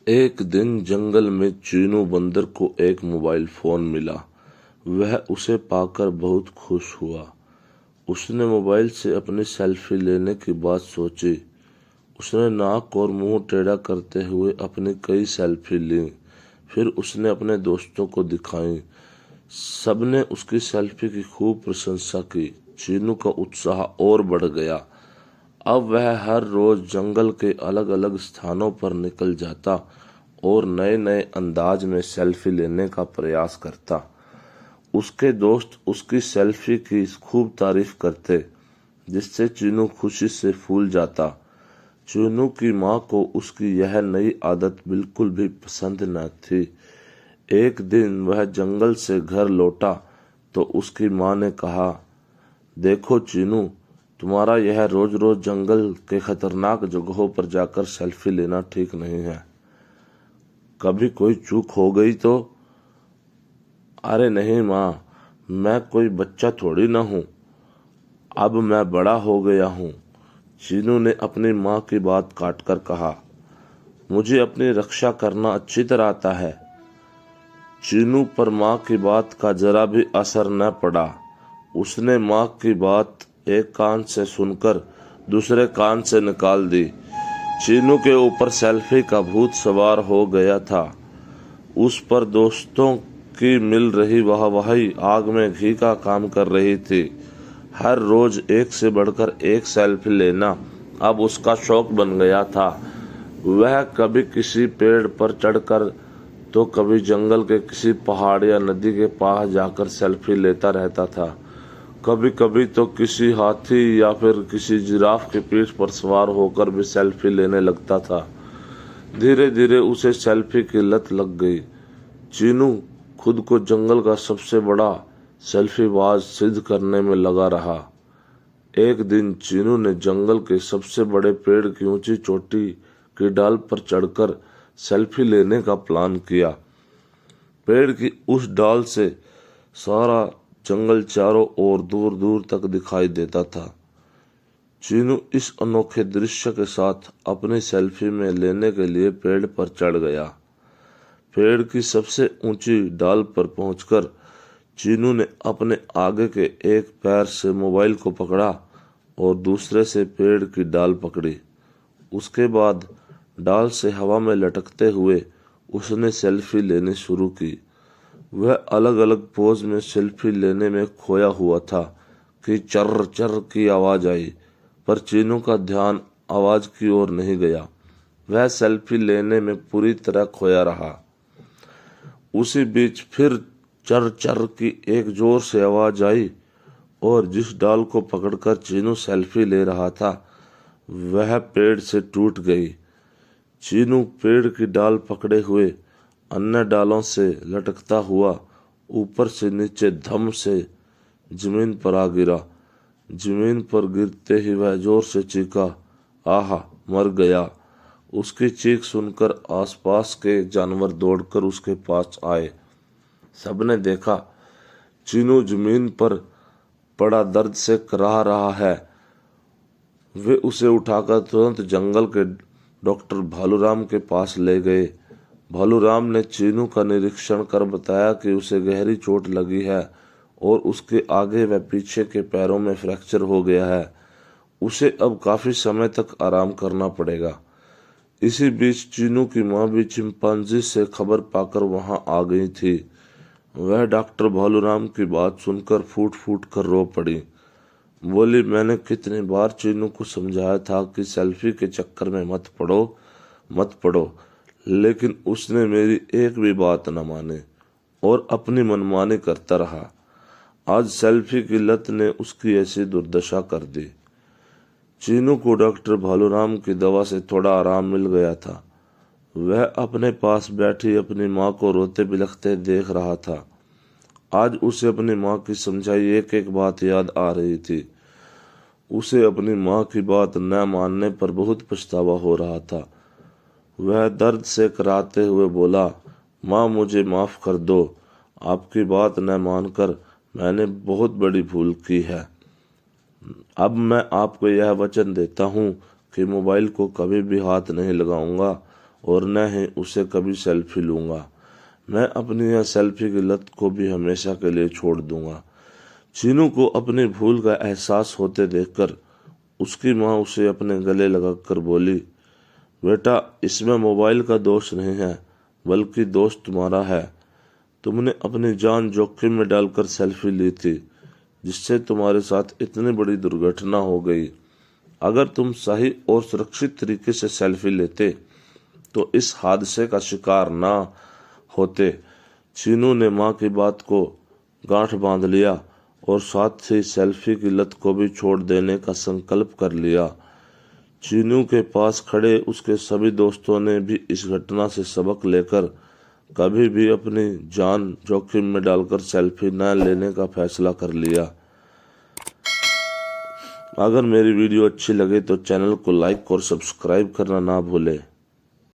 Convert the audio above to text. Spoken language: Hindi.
एक दिन जंगल में चीनू बंदर को एक मोबाइल फोन मिला। वह उसे पाकर बहुत खुश हुआ। उसने मोबाइल से अपनी सेल्फी लेने की बात सोची। उसने नाक और मुंह टेढ़ा करते हुए अपनी कई सेल्फी ली। फिर उसने अपने दोस्तों को दिखाई। सबने उसकी सेल्फी की खूब प्रशंसा की। चीनू का उत्साह और बढ़ गया। अब वह हर रोज जंगल के अलग अलग स्थानों पर निकल जाता और नए नए अंदाज में सेल्फी लेने का प्रयास करता। उसके दोस्त उसकी सेल्फी की खूब तारीफ करते, जिससे चीनू खुशी से फूल जाता। चीनू की माँ को उसकी यह नई आदत बिल्कुल भी पसंद न थी। एक दिन वह जंगल से घर लौटा तो उसकी माँ ने कहा, देखो चीनू, तुम्हारा यह रोज रोज जंगल के खतरनाक जगहों पर जाकर सेल्फी लेना ठीक नहीं है। कभी कोई चूक हो गई तो? अरे नहीं माँ, मैं कोई बच्चा थोड़ी ना हूँ, अब मैं बड़ा हो गया हूँ। चीनू ने अपनी माँ की बात काटकर कहा, मुझे अपनी रक्षा करना अच्छी तरह आता है। चीनू पर माँ की बात का जरा भी असर न पड़ा। उसने माँ की बात एक कान से सुनकर दूसरे कान से निकाल दी। चीनू के ऊपर सेल्फी का भूत सवार हो गया था। उस पर दोस्तों की मिल रही वाहवाही आग में घी का काम कर रही थी। हर रोज एक से बढ़कर एक सेल्फी लेना अब उसका शौक बन गया था। वह कभी किसी पेड़ पर चढ़कर तो कभी जंगल के किसी पहाड़ या नदी के पास जाकर सेल्फी लेता रहता था। कभी कभी तो किसी हाथी या फिर किसी जिराफ की पीठ पर सवार होकर भी सेल्फी लेने लगता था। धीरे धीरे उसे सेल्फी की लत लग गई। चीनू खुद को जंगल का सबसे बड़ा सेल्फीबाज सिद्ध करने में लगा रहा। एक दिन चीनू ने जंगल के सबसे बड़े पेड़ की ऊंची चोटी की डाल पर चढ़कर सेल्फी लेने का प्लान किया। पेड़ की उस डाल से सारा जंगल चारों ओर दूर दूर तक दिखाई देता था। चीनू इस अनोखे दृश्य के साथ अपनी सेल्फी में लेने के लिए पेड़ पर चढ़ गया। पेड़ की सबसे ऊंची डाल पर पहुंचकर चीनू ने अपने आगे के एक पैर से मोबाइल को पकड़ा और दूसरे से पेड़ की डाल पकड़ी। उसके बाद डाल से हवा में लटकते हुए उसने सेल्फी लेनी शुरू की। वह अलग अलग पोज में सेल्फी लेने में खोया हुआ था कि चर्र चर्र की आवाज आई, पर चीनू का ध्यान आवाज की ओर नहीं गया। वह सेल्फी लेने में पूरी तरह खोया रहा। उसी बीच फिर चर चर की एक जोर से आवाज आई और जिस डाल को पकड़कर चीनू सेल्फी ले रहा था वह पेड़ से टूट गई। चीनू पेड़ की डाल पकड़े हुए अन्य डालों से लटकता हुआ ऊपर से नीचे धम से जमीन पर आ गिरा। जमीन पर गिरते ही वह जोर से चीखा, आहा, मर गया। उसकी चीख सुनकर आसपास के जानवर दौड़कर उसके पास आए। सबने देखा चीनू जमीन पर पड़ा दर्द से कराह रहा है। वे उसे उठाकर तुरंत जंगल के डॉक्टर भालूराम के पास ले गए। भालूराम ने चीनू का निरीक्षण कर बताया कि उसे गहरी चोट लगी है और उसके आगे व पीछे के पैरों में फ्रैक्चर हो गया है। उसे अब काफी समय तक आराम करना पड़ेगा। इसी बीच चीनू की माँ भी चिंपांजी से खबर पाकर वहां आ गई थी। वह डॉक्टर भालूराम की बात सुनकर फूट फूट कर रो पड़ी। बोली, मैंने कितनी बार चीनू को समझाया था कि सेल्फी के चक्कर में मत पड़ो, लेकिन उसने मेरी एक भी बात न माने और अपनी मनमानी करता रहा। आज सेल्फी की लत ने उसकी ऐसी दुर्दशा कर दी। चीनू को डॉक्टर भालूराम की दवा से थोड़ा आराम मिल गया था। वह अपने पास बैठी अपनी माँ को रोते बिलखते देख रहा था। आज उसे अपनी माँ की समझाई एक एक बात याद आ रही थी। उसे अपनी माँ की बात न मानने पर बहुत पछतावा हो रहा था। वह दर्द से कराते हुए बोला, माँ, मुझे माफ कर दो। आपकी बात न मानकर मैंने बहुत बड़ी भूल की है। अब मैं आपको यह वचन देता हूँ कि मोबाइल को कभी भी हाथ नहीं लगाऊंगा और न ही उसे कभी सेल्फी लूँगा। मैं अपनी यह सेल्फी की लत को भी हमेशा के लिए छोड़ दूंगा। चीनू को अपनी भूल का एहसास होते देखकर उसकी माँ उसे अपने गले लगाकर बोली, बेटा, इसमें मोबाइल का दोष नहीं है, बल्कि दोष तुम्हारा है। तुमने अपनी जान जोखिम में डालकर सेल्फी ली थी, जिससे तुम्हारे साथ इतनी बड़ी दुर्घटना हो गई। अगर तुम सही और सुरक्षित तरीके से सेल्फी लेते तो इस हादसे का शिकार ना होते। चीनू ने माँ की बात को गांठ बांध लिया और साथ ही सेल्फी की लत को भी छोड़ देने का संकल्प कर लिया। चीनू के पास खड़े उसके सभी दोस्तों ने भी इस घटना से सबक लेकर कभी भी अपनी जान जोखिम में डालकर सेल्फी न लेने का फैसला कर लिया। अगर मेरी वीडियो अच्छी लगे तो चैनल को लाइक और सब्सक्राइब करना ना भूलें।